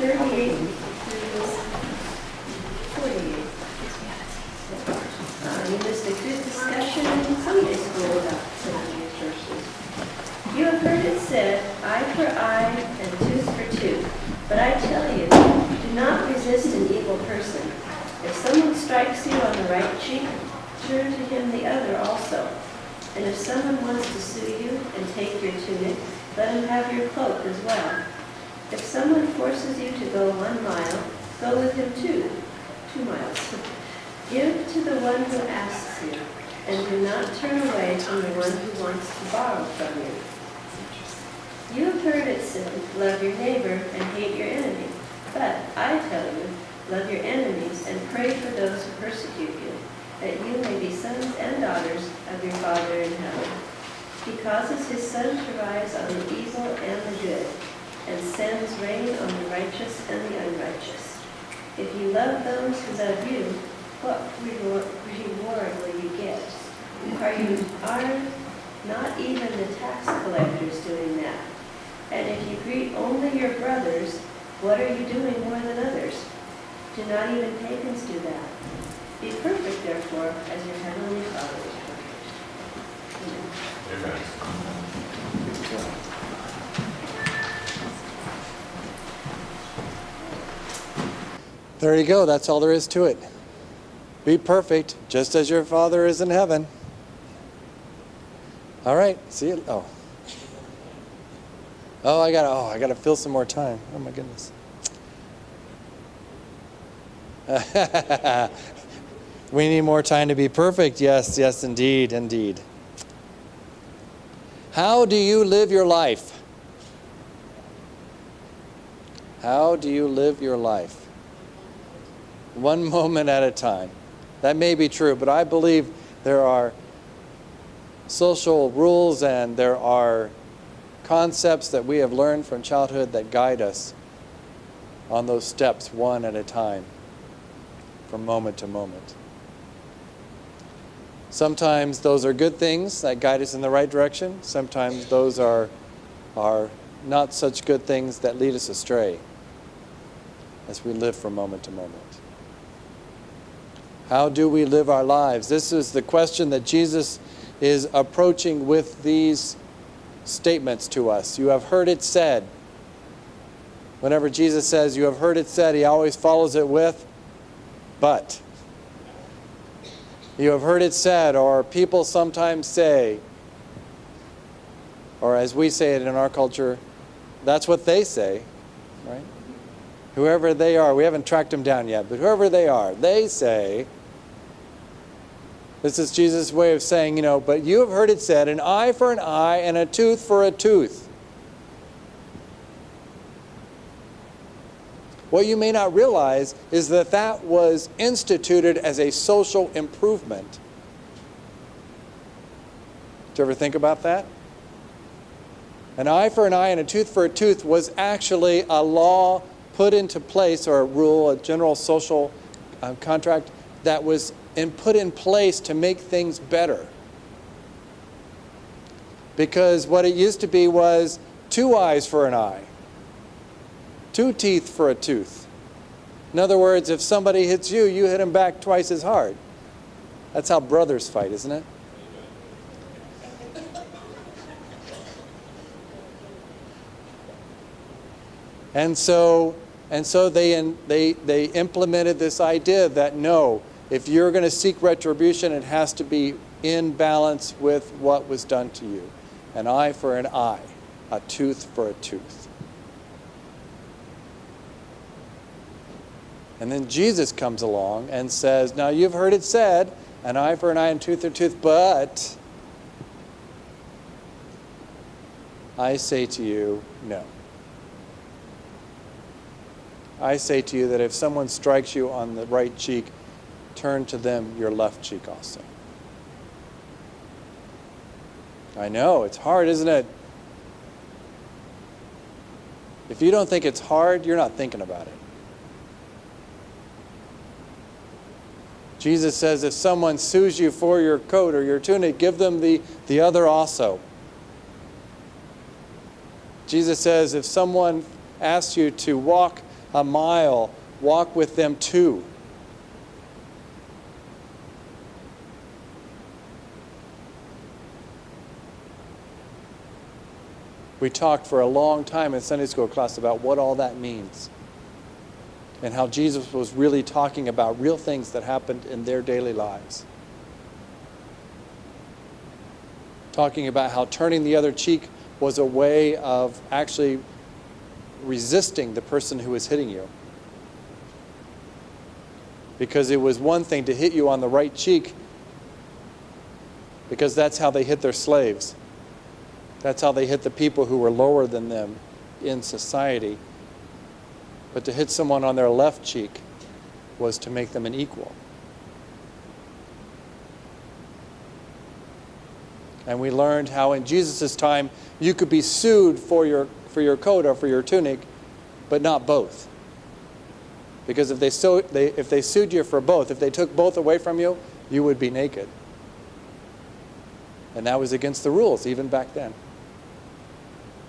38 through 48. You missed a good discussion in Sunday school about some of these verses. You have heard it said, eye for eye and tooth for tooth. But I tell you, do not resist an evil person. If someone strikes you on the right cheek, turn to him the other also. And if someone wants to sue you and take your tunic, let him have your cloak as well. If someone forces you to go 1 mile, go with him 2 miles. Give to the one who asks you, and do not turn away from the one who wants to borrow from you. You have heard it said, love your neighbor and hate your enemy. But I tell you, love your enemies and pray for those who persecute you, that you may be sons and daughters of your Father in heaven. He causes his sun to rise on the evil and the good, and sends rain on the righteous and the unrighteous. If you love those who love you, what reward will you get? Are not even the tax collectors doing that? And if you greet only your brothers, what are you doing more than others? Do not even pagans do that? Be perfect, therefore, as your heavenly Father is perfect. Amen. There you go. That's all there is to it. Be perfect, just as your Father is in heaven. All right. See you. I gotta fill some more time. Oh my goodness. We need more time to be perfect. Yes, indeed. How do you live your life? How do you live your life? One moment at a time. That may be true, but I believe there are social rules and there are concepts that we have learned from childhood that guide us on those steps one at a time, from moment to moment. Sometimes those are good things that guide us in the right direction. Sometimes those are not such good things that lead us astray as we live from moment to moment. How do we live our lives? This is the question that Jesus is approaching with these statements to us. You have heard it said. Whenever Jesus says, you have heard it said, he always follows it with, but. You have heard it said, or people sometimes say, or as we say it in our culture, that's what they say, right? Whoever they are, we haven't tracked them down yet, but whoever they are, they say, this is Jesus' way of saying, but you have heard it said, an eye for an eye and a tooth for a tooth. What you may not realize is that that was instituted as a social improvement. Did you ever think about that? An eye for an eye and a tooth for a tooth was actually a law put into place, or a rule, a general social contract that was put in place to make things better. Because what it used to be was 2 eyes for an eye, 2 teeth for a tooth. In other words, if somebody hits you, you hit them back twice as hard. That's how brothers fight, isn't it? And so they implemented this idea that no, if you're going to seek retribution, it has to be in balance with what was done to you. An eye for an eye, a tooth for a tooth. And then Jesus comes along and says, now you've heard it said, an eye for an eye and tooth for a tooth, but I say to you, no. I say to you that if someone strikes you on the right cheek, turn to them your left cheek also. I know, it's hard, isn't it? If you don't think it's hard, you're not thinking about it. Jesus says if someone sues you for your coat or your tunic, give them the other also. Jesus says if someone asks you to walk a mile, walk with them 2. We talked for a long time in Sunday school class about what all that means and how Jesus was really talking about real things that happened in their daily lives. Talking about how turning the other cheek was a way of actually resisting the person who was hitting you. Because it was one thing to hit you on the right cheek, because that's how they hit their slaves. That's how they hit the people who were lower than them in society. But to hit someone on their left cheek was to make them an equal. And we learned how in Jesus' time you could be sued for your coat or for your tunic, but not both. Because if they sued you for both, if they took both away from you, you would be naked. And that was against the rules even back then.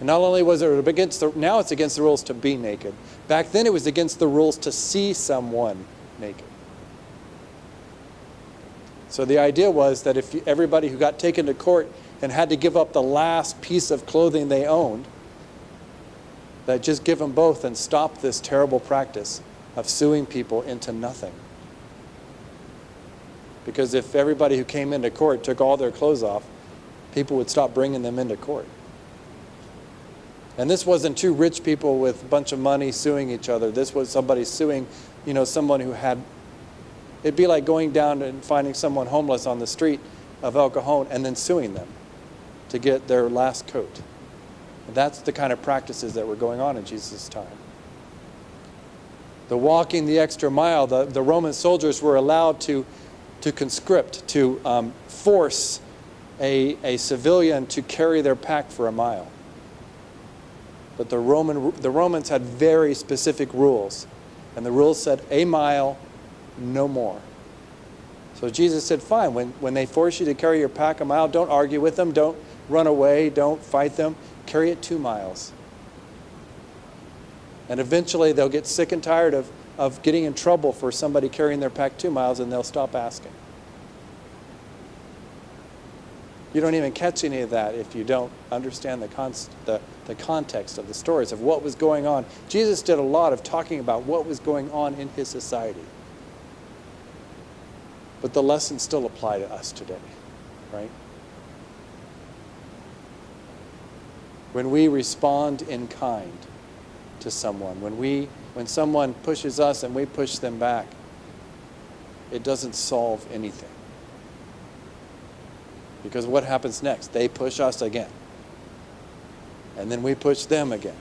And not only was it now it's against the rules to be naked. Back then it was against the rules to see someone naked. So the idea was that if everybody who got taken to court and had to give up the last piece of clothing they owned, that just give them both and stop this terrible practice of suing people into nothing. Because if everybody who came into court took all their clothes off, people would stop bringing them into court. And this wasn't two rich people with a bunch of money suing each other. This was somebody suing, someone who had... It'd be like going down and finding someone homeless on the street of El Cajon and then suing them to get their last coat. And that's the kind of practices that were going on in Jesus' time. The walking the extra mile, the Roman soldiers were allowed to conscript, to force a civilian to carry their pack for a mile. But the Romans had very specific rules. And the rules said a mile, no more. So Jesus said, fine, when they force you to carry your pack a mile, don't argue with them, don't run away, don't fight them. Carry it 2 miles. And eventually they'll get sick and tired of getting in trouble for somebody carrying their pack 2 miles, and they'll stop asking. You don't even catch any of that if you don't understand the context of the stories of what was going on. Jesus did a lot of talking about what was going on in his society. But the lessons still apply to us today, right? When we respond in kind to someone, when someone pushes us and we push them back, it doesn't solve anything. Because what happens next? They push us again. And then we push them again.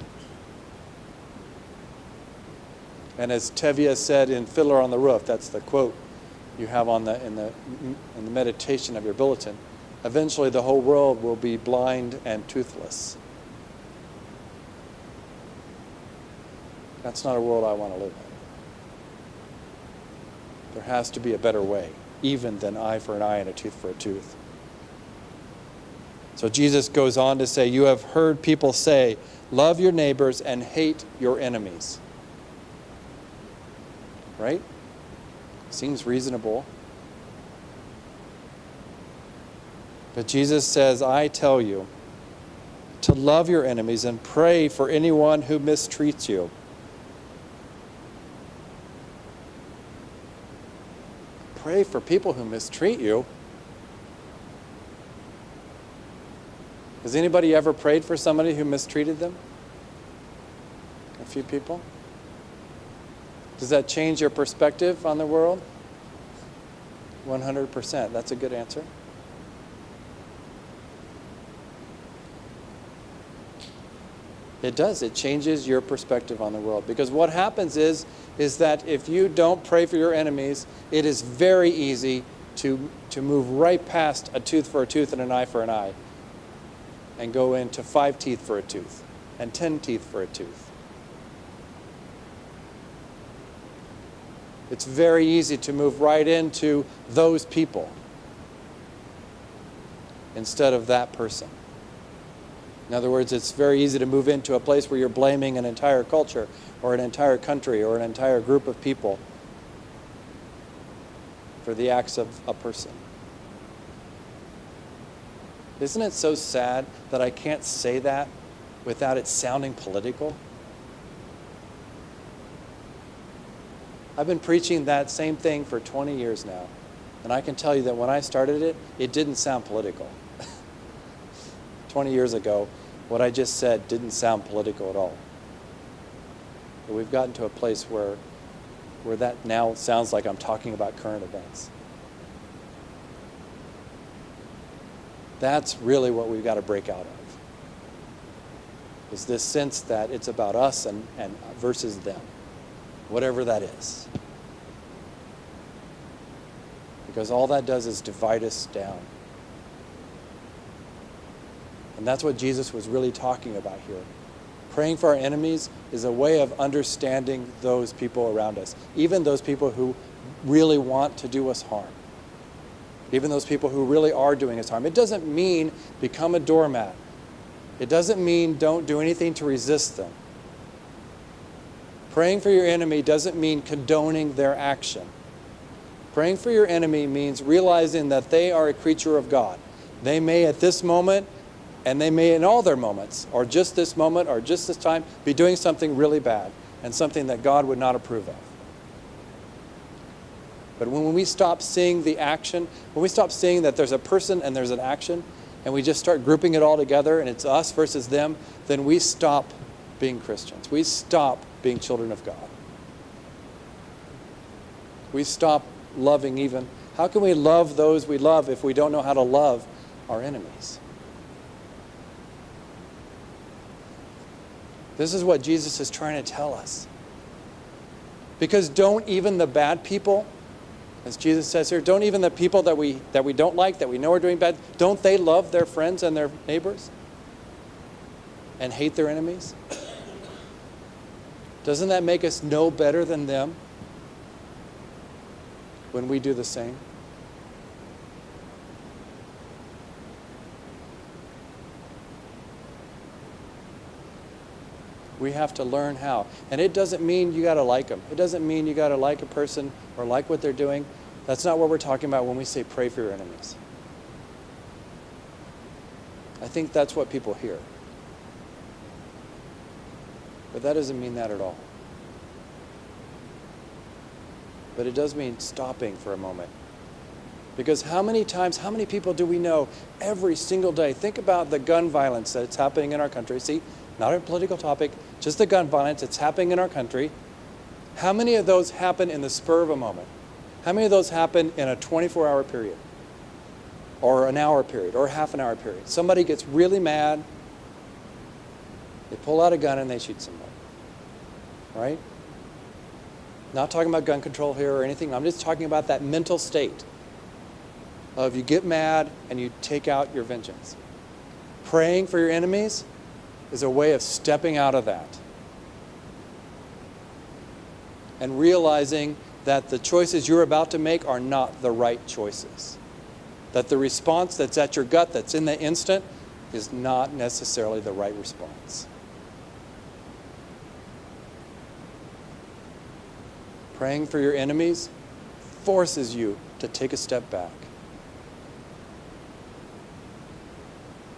And as Tevye said in Fiddler on the Roof, that's the quote you have in the meditation of your bulletin, eventually the whole world will be blind and toothless. That's not a world I want to live in. There has to be a better way, even than eye for an eye and a tooth for a tooth. So Jesus goes on to say, you have heard people say, love your neighbors and hate your enemies. Right? Seems reasonable. But Jesus says, I tell you to love your enemies and pray for anyone who mistreats you. Pray for people who mistreat you? Has anybody ever prayed for somebody who mistreated them? A few people? Does that change your perspective on the world? 100%. That's a good answer. It does. It changes your perspective on the world. Because what happens is that if you don't pray for your enemies, it is very easy to move right past a tooth for a tooth and an eye for an eye and go into 5 teeth for a tooth and 10 teeth for a tooth. It's very easy to move right into those people instead of that person. In other words, it's very easy to move into a place where you're blaming an entire culture or an entire country or an entire group of people for the acts of a person. Isn't it so sad that I can't say that without it sounding political? I've been preaching that same thing for 20 years now, and I can tell you that when I started it, it didn't sound political. 20 years ago, what I just said didn't sound political at all. But we've gotten to a place where that now sounds like I'm talking about current events. That's really what we've got to break out of, is this sense that it's about us and versus them, whatever that is. Because all that does is divide us down. And that's what Jesus was really talking about here. Praying for our enemies is a way of understanding those people around us, even those people who really want to do us harm, even those people who really are doing us harm. It doesn't mean become a doormat. It doesn't mean don't do anything to resist them. Praying for your enemy doesn't mean condoning their action. Praying for your enemy means realizing that they are a creature of God. They may at this moment, and they may in all their moments, or just this moment, or just this time, be doing something really bad and something that God would not approve of. But when we stop seeing the action, when we stop seeing that there's a person and there's an action, and we just start grouping it all together and it's us versus them, then we stop being Christians. We stop being children of God. We stop loving even. How can we love those we love if we don't know how to love our enemies? This is what Jesus is trying to tell us. Because don't even the bad people, as Jesus says here, don't even the people that we don't like, that we know are doing bad, don't they love their friends and their neighbors and hate their enemies? Doesn't that make us no better than them when we do the same? We have to learn how. And it doesn't mean you got to like them. It doesn't mean you got to like a person or like what they're doing. That's not what we're talking about when we say pray for your enemies. I think that's what people hear. But that doesn't mean that at all. But it does mean stopping for a moment. Because how many times, how many people do we know every single day? Think about the gun violence that's happening in our country. See, not a political topic, just the gun violence that's happening in our country. How many of those happen in the spur of a moment? How many of those happen in a 24-hour period? Or an hour period, or a half an hour period? Somebody gets really mad, they pull out a gun and they shoot somebody. Right? Not talking about gun control here or anything. I'm just talking about that mental state of you get mad and you take out your vengeance. Praying for your enemies is a way of stepping out of that and realizing that the choices you're about to make are not the right choices. That the response that's at your gut, that's in the instant, is not necessarily the right response. Praying for your enemies forces you to take a step back.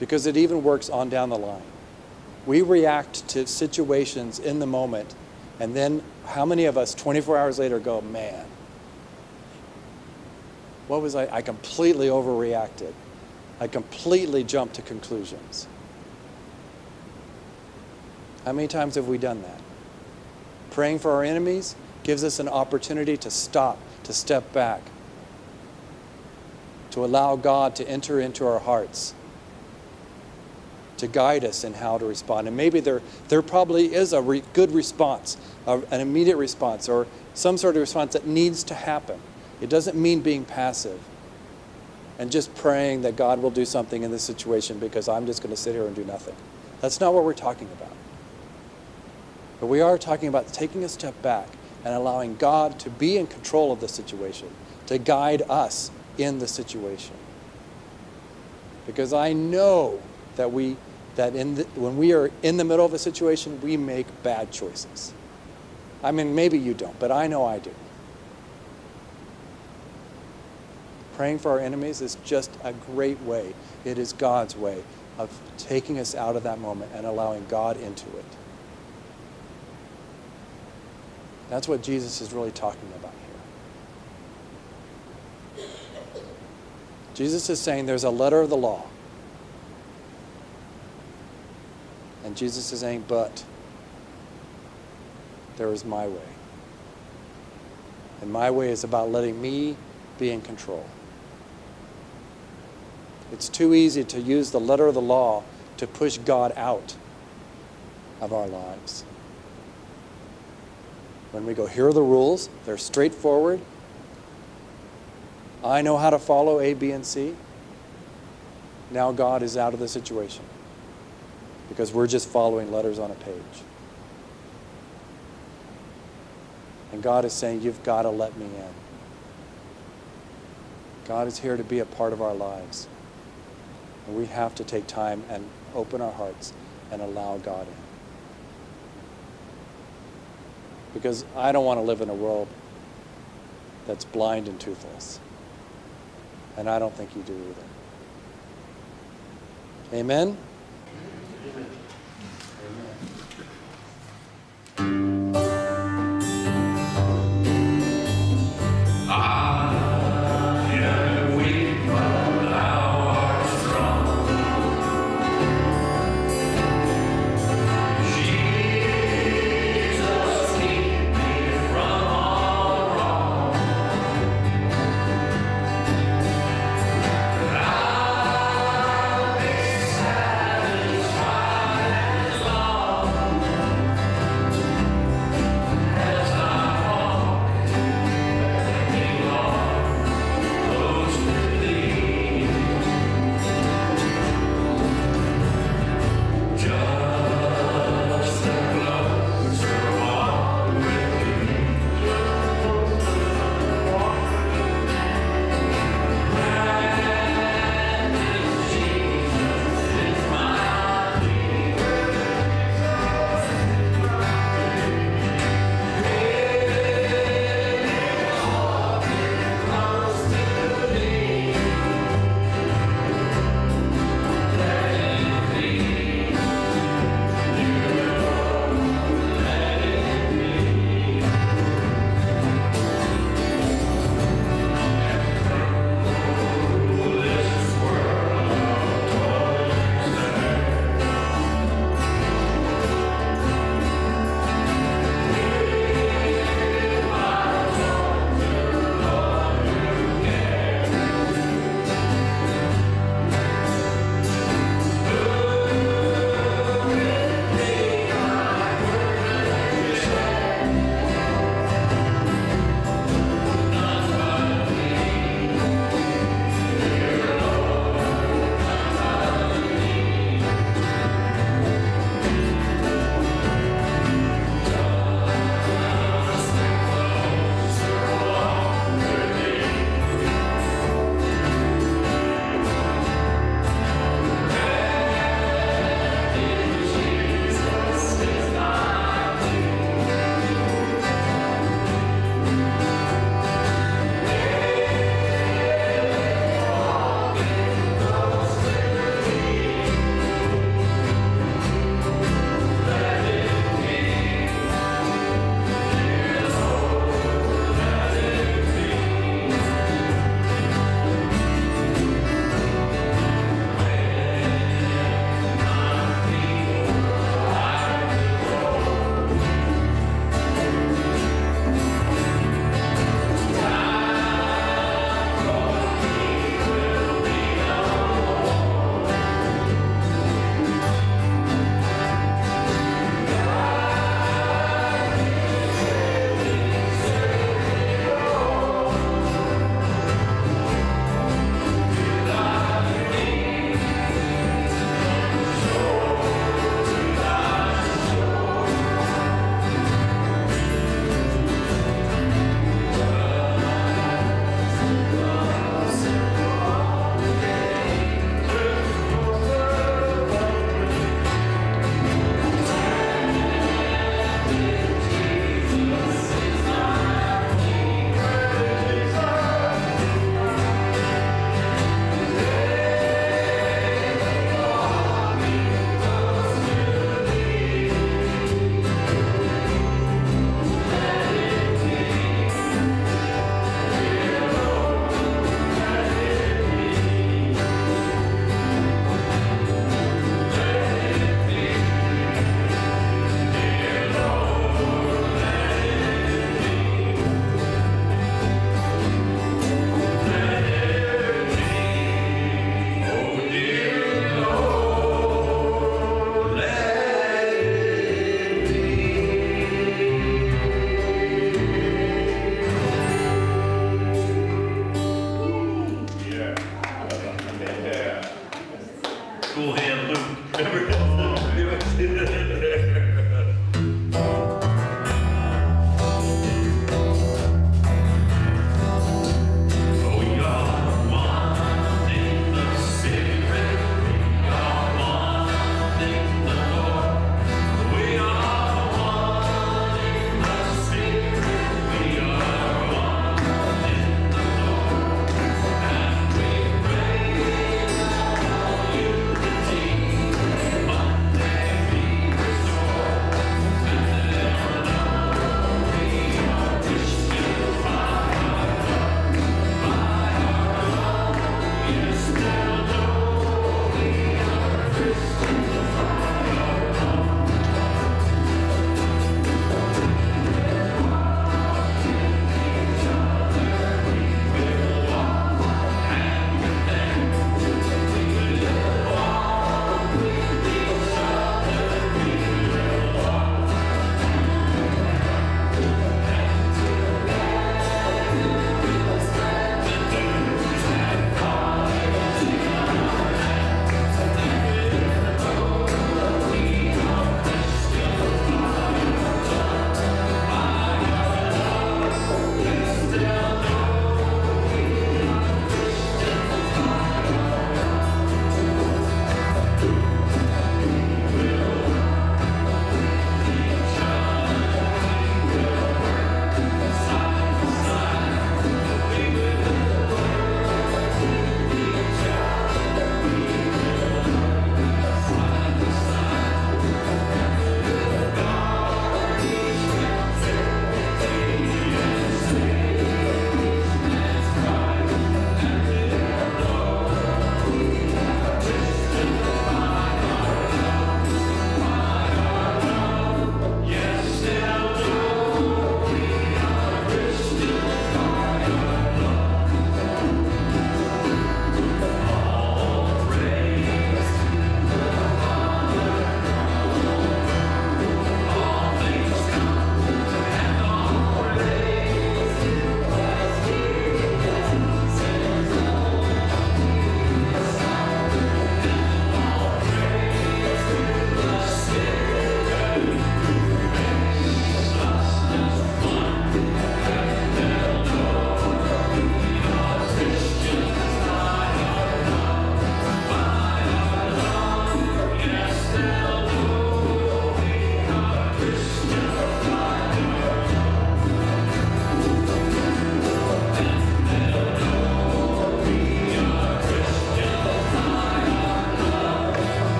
Because it even works on down the line. We react to situations in the moment, and then how many of us 24 hours later go, man, what was I completely overreacted. I completely jumped to conclusions. How many times have we done that? Praying for our enemies gives us an opportunity to stop, to step back, to allow God to enter into our hearts, to guide us in how to respond. And maybe there probably is a good response, an immediate response, or some sort of response that needs to happen. It doesn't mean being passive and just praying that God will do something in this situation because I'm just going to sit here and do nothing. That's not what we're talking about. But we are talking about taking a step back and allowing God to be in control of the situation, to guide us in the situation. Because I know that we that when we are in the middle of a situation, we make bad choices. I mean, maybe you don't, but I know I do. Praying for our enemies is just a great way. It is God's way of taking us out of that moment and allowing God into it. That's what Jesus is really talking about here. Jesus is saying there's a letter of the law. And Jesus is saying, but there is my way. And my way is about letting me be in control. It's too easy to use the letter of the law to push God out of our lives. When we go, here are the rules, they're straightforward. I know how to follow A, B, and C. Now God is out of the situation because we're just following letters on a page. And God is saying, you've got to let me in. God is here to be a part of our lives. And we have to take time and open our hearts and allow God in. Because I don't want to live in a world that's blind and toothless. And I don't think you do either. Amen? Amen.